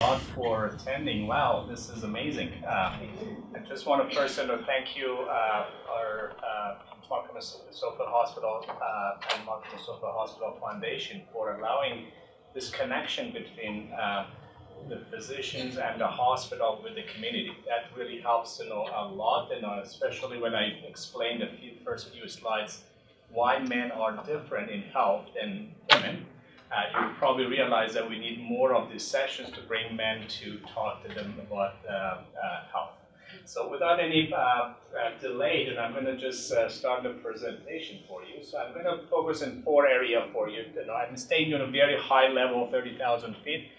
For attending. Wow, this is amazing. I just want to first thank you, our Markham Stouffville Hospital and Markham Stouffville Hospital Foundation for allowing this connection between the physicians and the hospital with the community. That really helps a lot, especially when I explained the first few slides why men are different in health than women. You probably realize that we need more of these sessions to bring men to talk to them about health. So without any delay, then I'm going to just start the presentation for you. So I'm going to focus in 4 areas for you. I'm staying on a very high level, 30,000 feet.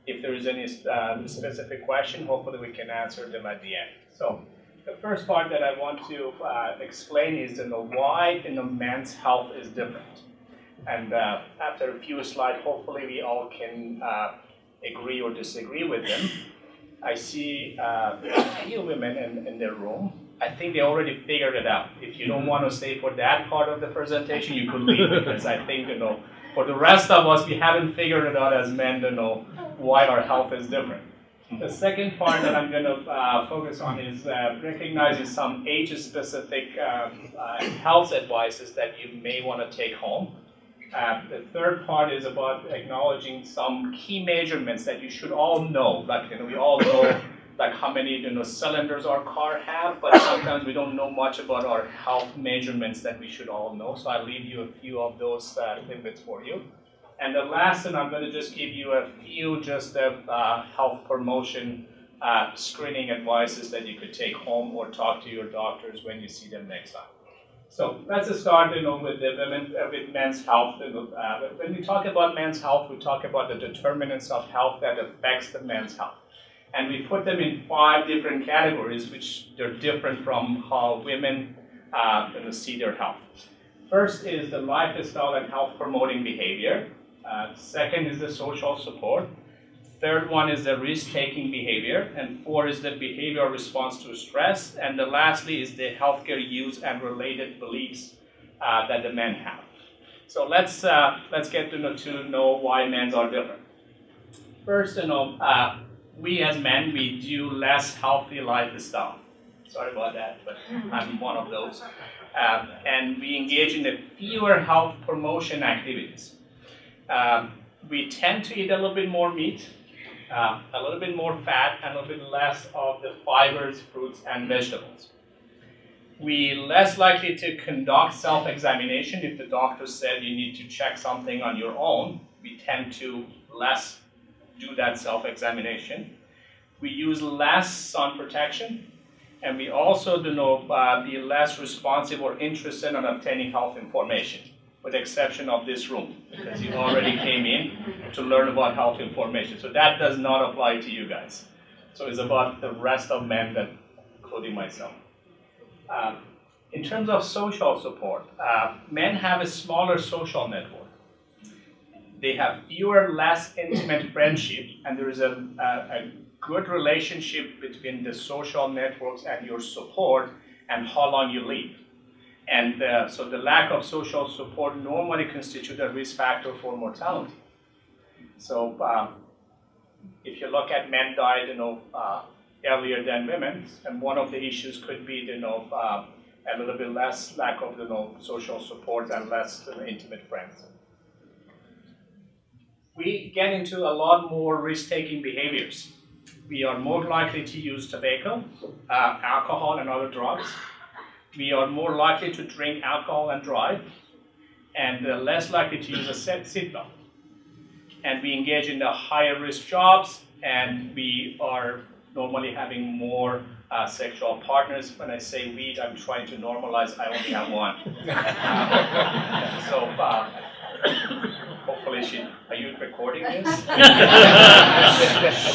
If there is any specific question, hopefully we can answer them at the end. So the first part that I want to explain is why men's health is different. And after a few slides, hopefully we all can agree or disagree with them. I see a few women in the room. I think they already figured it out. If you don't want to stay for that part of the presentation, you could leave, because I think, for the rest of us, we haven't figured it out as men to know why our health is different. The second part that I'm going to focus on is recognizing some age-specific health advices that you may want to take home. The third part is about acknowledging some key measurements that you should all know. Like, we all know like how many cylinders our car have, but sometimes we don't know much about our health measurements that we should all know. So I'll leave you a few of those tidbits for you. And the last thing, I'm going to just give you a few health promotion screening advices that you could take home or talk to your doctors when you see them next time. So let's start, with men's health. When we talk about men's health, we talk about the determinants of health that affects the men's health, and we put them in 5 different categories, which they're different from how women see their health. First is the lifestyle and health promoting behavior. Second is the social support. Third one is the risk-taking behavior, and 4 is the behavioral response to stress, and the lastly is the healthcare use and related beliefs that the men have. So let's get to know why men are different. First, we as men, we do less healthy lifestyle. Sorry about that, but I'm one of those. And we engage in the fewer health promotion activities. We tend to eat a little bit more meat, a little bit more fat, and a little bit less of the fibers, fruits, and vegetables. We're less likely to conduct self-examination. If the doctor said you need to check something on your own, we tend to less do that self-examination. We use less sun protection, and we also be less responsive or interested in obtaining health information, with the exception of this room, because you already came in to learn about health information. So that does not apply to you guys. So it's about the rest of men, including myself. In terms of social support, men have a smaller social network. They have fewer, less intimate friendships, and there is a good relationship between the social networks and your support and how long you live. And so the lack of social support normally constitutes a risk factor for mortality. So if you look at men died earlier than women, and one of the issues could be a little bit less lack of social support and less intimate friends. We get into a lot more risk-taking behaviors. We are more likely to use tobacco, alcohol, and other drugs. We are more likely to drink alcohol and drive, and less likely to use a seatbelt. And we engage in the higher risk jobs, and we are normally having more sexual partners. When I say we, I'm trying to normalize, I only have one. So hopefully are you recording this?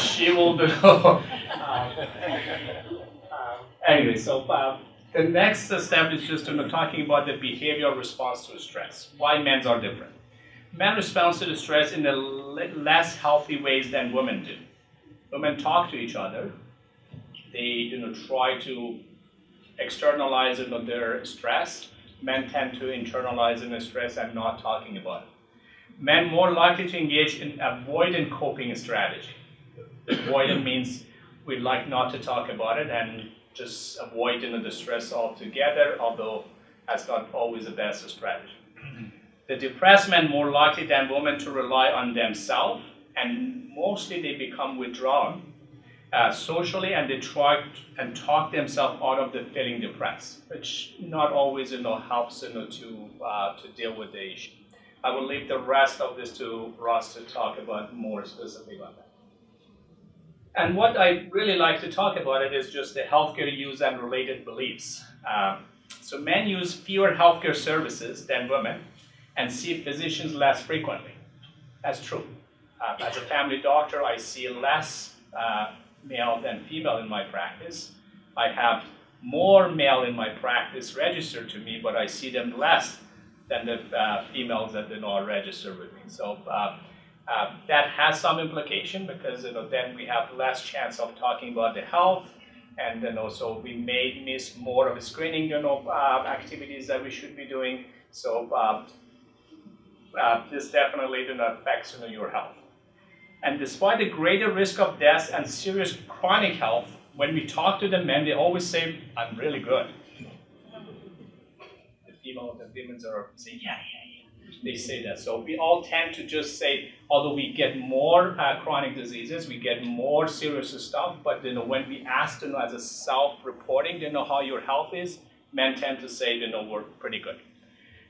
She will know. Anyway, so the next step is just talking about the behavioral response to stress. Why men are different. Men respond to the stress in less healthy ways than women do. Women talk to each other. They try to externalize their stress. Men tend to internalize the stress and not talking about it. Men more likely to engage in avoidant coping strategy. Avoidant means we like not to talk about it and just avoid the stress altogether, although that's not always the best strategy. The depressed men more likely than women to rely on themselves, and mostly they become withdrawn socially, and they try and talk themselves out of the feeling depressed, which not always helps to deal with the issue. I will leave the rest of this to Ross to talk about more specifically about that. And what I really like to talk about it is just the healthcare use and related beliefs. So men use fewer healthcare services than women and see physicians less frequently. That's true. As a family doctor, I see less male than female in my practice. I have more male in my practice registered to me, but I see them less than the females that are registered with me. So that has some implication because then we have less chance of talking about the health, and then also we may miss more of the screening activities that we should be doing. So this definitely affects your health. And despite the greater risk of death and serious chronic health, when we talk to the men, they always say, "I'm really good." The female, the women are saying, "Yeah." They say that. So we all tend to just say, although we get more chronic diseases, we get more serious stuff, but when we ask as a self-reporting, how your health is, men tend to say, we're pretty good.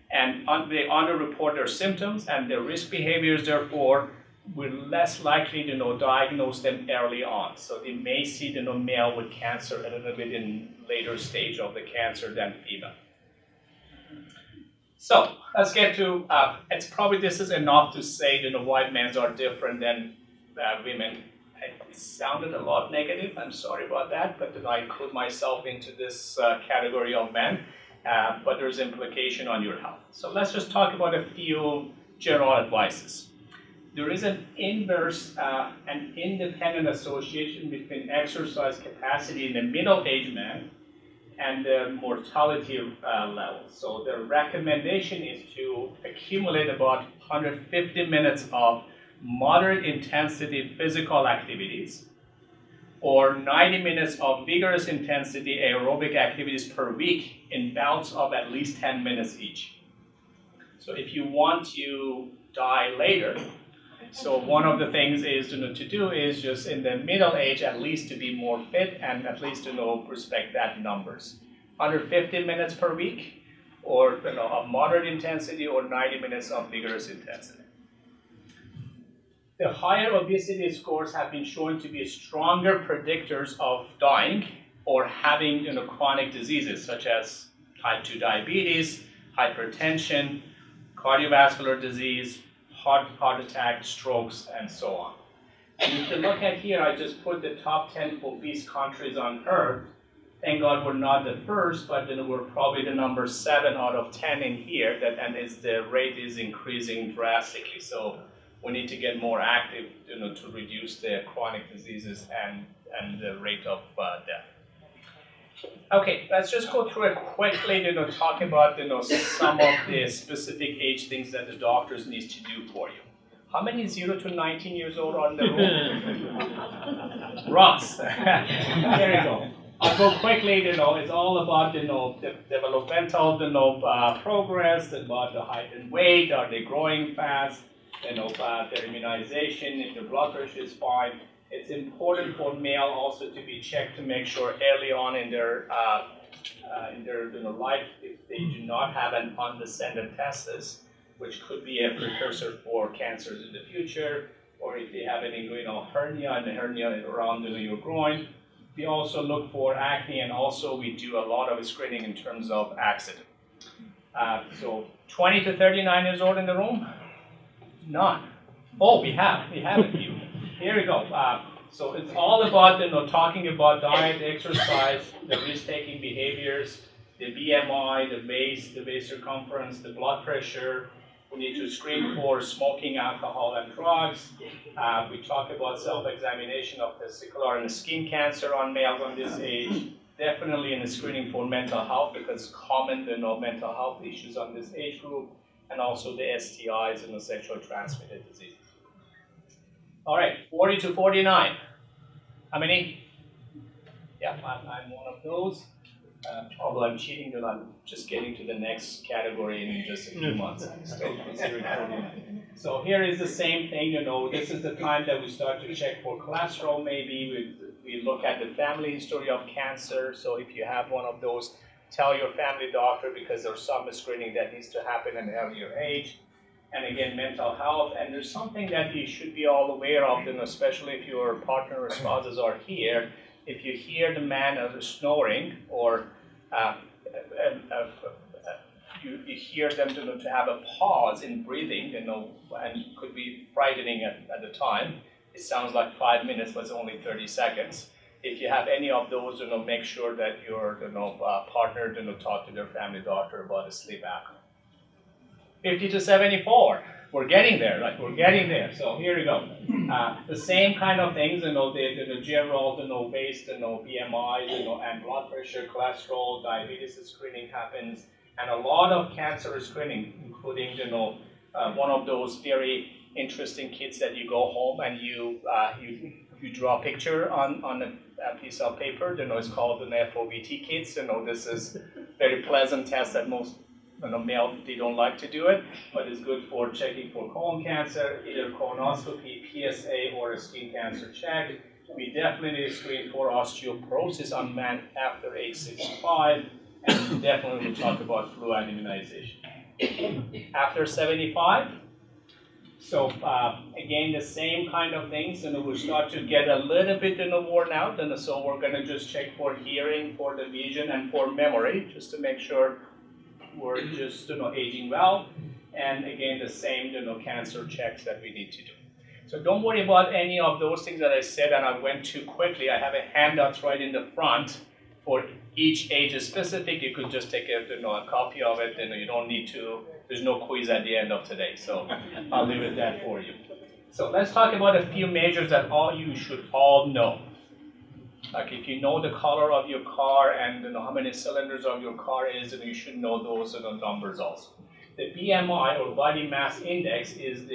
And they underreport their symptoms and their risk behaviors, therefore, we're less likely to diagnose them early on. So they may see the male with cancer a little bit in later stage of the cancer than female. So let's get to, this is enough to say white men are different than women. It sounded a lot negative, I'm sorry about that, but I include myself into this category of men, but there's implication on your health. So let's just talk about a few general advices. There is an inverse and independent association between exercise capacity in the middle-aged man and the mortality level. So the recommendation is to accumulate about 150 minutes of moderate intensity physical activities or 90 minutes of vigorous intensity aerobic activities per week in bouts of at least 10 minutes each. So if you want to die later, so one of the things is to do is just in the middle age at least to be more fit and at least respect that numbers. 150 minutes per week or of moderate intensity or 90 minutes of vigorous intensity. The higher obesity scores have been shown to be stronger predictors of dying or having chronic diseases such as type 2 diabetes, hypertension, cardiovascular disease, heart attack, strokes, and so on. And if you look at here, I just put the top 10 obese countries on Earth. Thank God we're not the first, but we're probably the number 7 out of 10 in here, and the rate is increasing drastically. So we need to get more active to reduce the chronic diseases and the rate of death. Okay, let's just go through it quickly, talk about some of the specific age things that the doctors need to do for you. How many 0 to 19 years old are in the room? Ross. There you go. I'll go quickly, it's all about the developmental progress, about the height and weight, are they growing fast, their immunization, if their blood pressure is fine. It's important for male also to be checked to make sure early on in their life, if they do not have an undescended testis, which could be a precursor for cancers in the future, or if they have any hernia and the hernia around your groin. We also look for acne, and also we do a lot of screening in terms of accident. So 20 to 39 years old in the room? None. Oh, we have a few. Here we go. So it's all about talking about diet, exercise, the risk-taking behaviors, the BMI, the waist circumference, the blood pressure. We need to screen for smoking, alcohol, and drugs. We talk about self-examination of testicular and skin cancer on males on this age. Definitely in the screening for mental health, because common mental health issues on this age group, and also the STIs and the sexual transmitted diseases. All right, 40 to 49. How many? Yeah, I'm one of those. Although I'm cheating, because I'm just getting to the next category in just a few months. So here is the same thing, this is the time that we start to check for cholesterol maybe. We look at the family history of cancer. So if you have one of those, tell your family doctor, because there's some screening that needs to happen at an earlier age. And again, mental health. And there's something that you should be all aware of, especially if your partner or spouses are here. If you hear the man snoring, or you hear them to have a pause in breathing, and it could be frightening at the time. It sounds like 5 minutes, but it's only 30 seconds. If you have any of those, make sure that your partner talk to their family doctor about a sleep apnea. 50 to 74. We're getting there, right? We're getting there. So here we go. The same kind of things, the general, based, BMI, and blood pressure, cholesterol, diabetes screening happens, and a lot of cancer screening, including, one of those very interesting kits that you go home and you draw a picture on a piece of paper. It's called an FOBT kits. This is very pleasant test that most male, they don't like to do it, but it's good for checking for colon cancer, either colonoscopy, PSA, or a skin cancer check. We definitely screen for osteoporosis on men after age 65, and we definitely will talk about flu and immunization. After 75, so again, the same kind of things, we'll start to get a little bit worn out, and so we're going to just check for hearing, for the vision, and for memory, just to make sure we're just aging well. And again, the same cancer checks that we need to do. So don't worry about any of those things that I said and I went too quickly. I have a handout right in the front for each age specific. You could just take a copy of it, and you don't need to. There's no quiz at the end of today, so I'll leave it that for you. So let's talk about a few measures that you should all know. Like if you know the color of your car and how many cylinders of your car is, you should know those numbers also. The BMI, or body mass index, is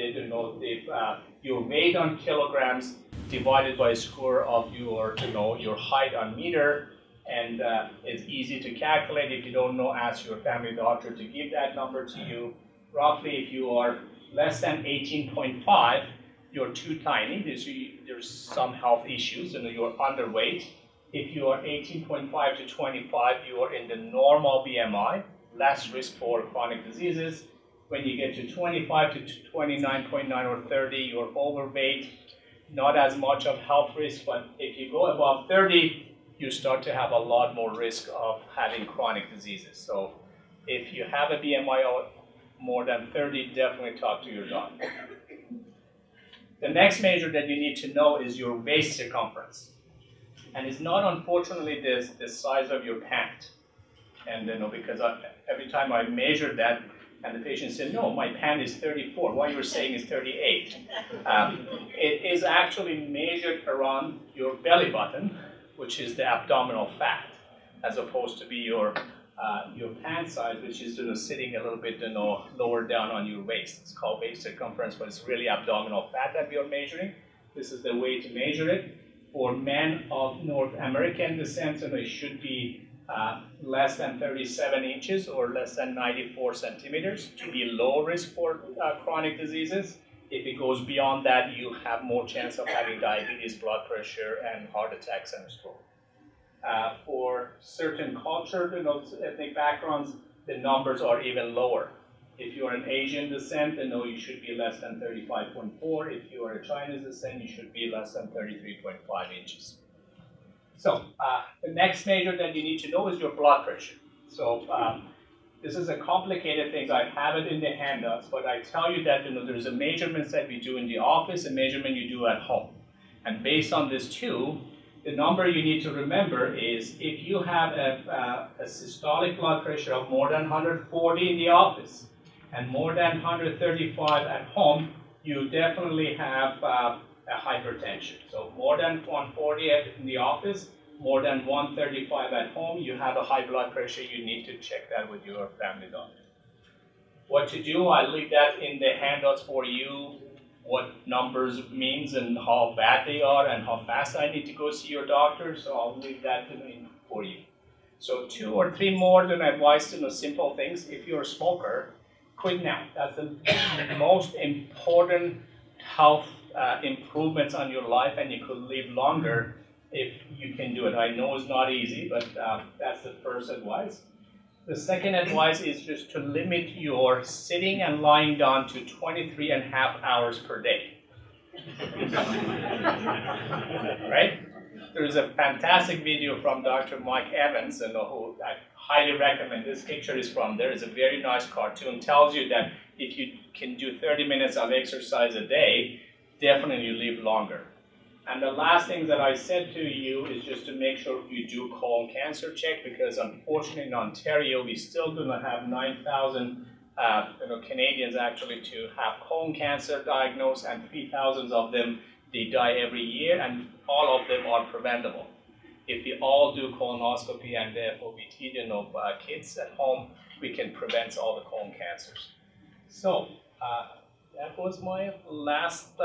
your weight on kilograms divided by square of your height on meter, and it's easy to calculate. If you don't know, ask your family doctor to give that number to you. Roughly, if you are less than 18.5, you're too tiny. There's some health issues, and you're underweight. If you are 18.5 to 25, you are in the normal BMI, less risk for chronic diseases. When you get to 25 to 29.9 or 30, you're overweight, not as much of health risk, but if you go above 30, you start to have a lot more risk of having chronic diseases. So if you have a BMI of more than 30, definitely talk to your doctor. The next measure that you need to know is your waist circumference. And it's not, unfortunately, the size of your pant. And because every time I measured that, and the patient said, no, my pant is 34. What you're saying is 38. It is actually measured around your belly button, which is the abdominal fat, as opposed to be your pant size, which is sitting a little bit lower down on your waist. It's called waist circumference, but it's really abdominal fat that we are measuring. This is the way to measure it. For men of North American descent, it should be less than 37 inches or less than 94 centimeters to be low risk for chronic diseases. If it goes beyond that, you have more chance of having diabetes, blood pressure, and heart attacks and stroke. For certain culture, ethnic backgrounds, the numbers are even lower. If you are an Asian descent, then you should be less than 35.4. If you are a Chinese descent, you should be less than 33.5 inches. So the next measure that you need to know is your blood pressure. So this is a complicated thing. I have it in the handouts, but I tell you that there's a measurements that we do in the office, a measurement you do at home. And based on this too, the number you need to remember is if you have a systolic blood pressure of more than 140 in the office and more than 135 at home, you definitely have a hypertension. So more than 140 in the office, more than 135 at home, you have a high blood pressure. You need to check that with your family doctor. What to do, I leave that in the handouts for you. what numbers means and how bad they are and how fast I need to go see your doctor, so I'll leave that for you. So 2 or 3 more than advice to know simple things. If you're a smoker, quit now. That's the most important health improvements on your life, and you could live longer if you can do it. I know it's not easy, but that's the first advice. The second advice is just to limit your sitting and lying down to 23.5 hours per day. Right? There's a fantastic video from Dr. Mike Evans, and who I highly recommend. This picture is from there. It's a very nice cartoon. Tells you that if you can do 30 minutes of exercise a day, definitely you live longer. And the last thing that I said to you is just to make sure you do colon cancer check, because unfortunately in Ontario we still do not have 9,000 Canadians actually to have colon cancer diagnosed, and 3,000 of them they die every year, and all of them are preventable. If we all do colonoscopy and therefore we teach kids at home, we can prevent all the colon cancers. So that was my last